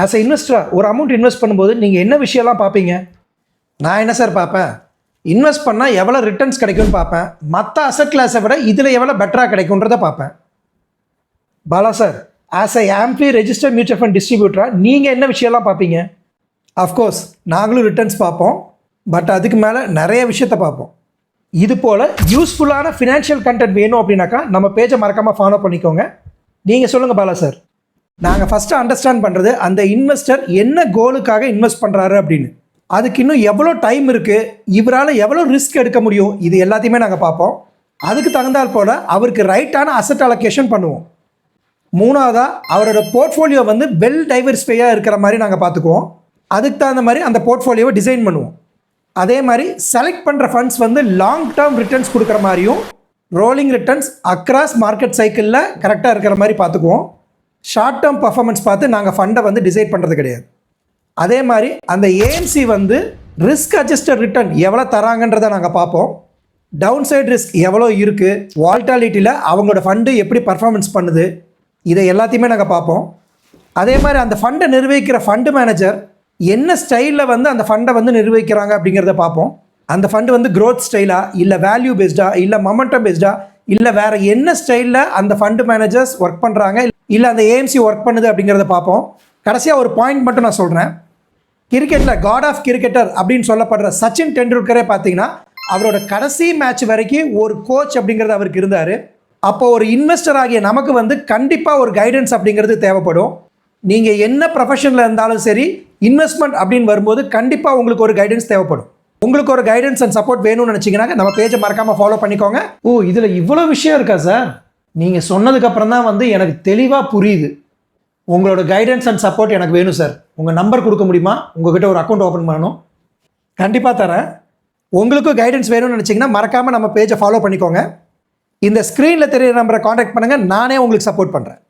As a இன்வெஸ்டராக ஒரு amount invest பண்ணும்போது நீங்கள் என்ன விஷயம்லாம் பார்ப்பீங்க? நான் என்ன சார் பார்ப்பேன், இன்வெஸ்ட் பண்ணால் எவ்வளோ ரிட்டர்ன்ஸ் கிடைக்கும்னு பார்ப்பேன், மற்ற அசட் கிளாஸை விட இதில் எவ்வளோ பெட்டராக கிடைக்குன்றதை பார்ப்பேன். Bala sir, as a AMFI registered mutual fund டிஸ்ட்ரிபியூட்டராக நீங்கள் என்ன விஷயம்லாம் பார்ப்பீங்க? அஃப்கோர்ஸ் நாங்களும் ரிட்டர்ன்ஸ் பார்ப்போம், பட் அதுக்கு மேலே நிறைய விஷயத்த பார்ப்போம். இது போல் யூஸ்ஃபுல்லான ஃபினான்ஷியல் கண்டென்ட் வேணும் அப்படின்னாக்கா நம்ம பேஜை மறக்காமல் ஃபாலோ பண்ணிக்கோங்க. நீங்கள் சொல்லுங்கள் பாலா சார். நாங்கள் ஃபஸ்ட்டு அண்டர்ஸ்டாண்ட் பண்ணுறது அந்த இன்வெஸ்டர் என்ன கோலுக்காக இன்வெஸ்ட் பண்ணுறாரு அப்படின்னு, அதுக்கு இன்னும் எவ்வளோ டைம் இருக்குது, இவரால் எவ்வளோ ரிஸ்க் எடுக்க முடியும், இது எல்லாத்தையுமே நாங்கள் பார்ப்போம். அதுக்கு தகுந்தால் போல் அவருக்கு ரைட்டான அசட் அலோகேஷன் பண்ணுவோம். மூணாவதாக அவரோட போர்ட்ஃபோலியோ வந்து வெல் டைவர்சிஃபையாக இருக்கிற மாதிரி நாங்கள் பார்த்துக்குவோம். அதுக்கு தகுந்த மாதிரி அந்த போர்ட்ஃபோலியோவை டிசைன் பண்ணுவோம். அதே மாதிரி செலக்ட் பண்ணுற ஃபண்ட்ஸ் வந்து லாங் டேர்ம் ரிட்டர்ன்ஸ் கொடுக்குற மாதிரியும் ரோலிங் ரிட்டர்ன்ஸ் அக்ராஸ் மார்க்கெட் சைக்கிளில் கரெக்டாக இருக்கிற மாதிரி பார்த்துக்குவோம். ஷார்ட் டேர்ம் பர்ஃபார்மன்ஸ் பார்த்து நாங்கள் ஃபண்டை வந்து டிசைட் பண்ணுறது கிடையாது. அதே மாதிரி அந்த ஏஎம்சி வந்து ரிஸ்க் அட்ஜஸ்டட் ரிட்டர்ன் எவ்வளோ தராங்கன்றதை நாங்கள் பார்ப்போம். டவுன் சைட் ரிஸ்க் எவ்வளோ இருக்குது, வால்டாலிட்டியில் அவங்களோட ஃபண்டு எப்படி பர்ஃபார்மன்ஸ் பண்ணுது, இதை எல்லாத்தையுமே நாங்கள் பார்ப்போம். அதே மாதிரி அந்த ஃபண்டை நிர்வகிக்கிற ஃபண்டு மேனேஜர் என்ன ஸ்டைலில் வந்து அந்த ஃபண்டை வந்து நிர்வகிக்கிறாங்க அப்படிங்கிறத பார்ப்போம். அந்த ஃபண்டு வந்து க்ரோத் ஸ்டைலாக, இல்லை வேல்யூ பேஸ்டாக, இல்லை மொமெண்டம் பேஸ்டாக, இல்லை வேறு என்ன ஸ்டைலில் அந்த ஃபண்டு மேனேஜர்ஸ் ஒர்க் பண்ணுறாங்க, இல்லை அந்த ஏஎம்சி ஒர்க் பண்ணுது அப்படிங்கிறத பார்ப்போம். கடைசியாக ஒரு பாயிண்ட் மட்டும் நான் சொல்கிறேன். கிரிக்கெட்டில் காட் ஆஃப் கிரிக்கெட்டர் அப்படின்னு சொல்லப்படுற சச்சின் டெண்டுல்கரே பார்த்தீங்கன்னா அவரோட கடைசி மேட்ச் வரைக்கும் ஒரு கோச் அப்படிங்கிறது அவருக்கு இருந்தார். அப்போ ஒரு இன்வெஸ்டர் ஆகிய நமக்கு வந்து கண்டிப்பாக ஒரு கைடன்ஸ் அப்படிங்கிறது தேவைப்படும். நீங்கள் என்ன ப்ரொஃபஷனில் இருந்தாலும் சரி, இன்வெஸ்ட்மெண்ட் அப்படின்னு வரும்போது கண்டிப்பாக உங்களுக்கு ஒரு கைடன்ஸ் தேவைப்படும். உங்களுக்கு ஒரு கைடன்ஸ் அண்ட் சப்போர்ட் வேணும்னு நினச்சிங்கன்னா நம்ம பேஜை மறக்காமல் ஃபாலோ பண்ணிக்கோங்க. ஓ, இதில் இவ்வளோ விஷயம் இருக்கா சார்? நீங்கள் சொன்னதுக்கப்புறம் தான் வந்து எனக்கு தெளிவாக புரியுது. உங்களோட கைடன்ஸ் அண்ட் சப்போர்ட் எனக்கு வேணும் சார். உங்கள் நம்பர் கொடுக்க முடியுமா? உங்கள்கிட்ட ஒரு அக்கௌண்ட் ஓப்பன் பண்ணணும். கண்டிப்பாக தரேன். உங்களுக்கும் கைடன்ஸ் வேணும்னு நினச்சிங்கன்னா மறக்காமல் நம்ம பேஜை ஃபாலோ பண்ணிக்கோங்க. இந்த ஸ்க்ரீனில் தெரியிற நம்பரை காண்டாக்ட் பண்ணுங்கள். நானே உங்களுக்கு சப்போர்ட் பண்ணுறேன்.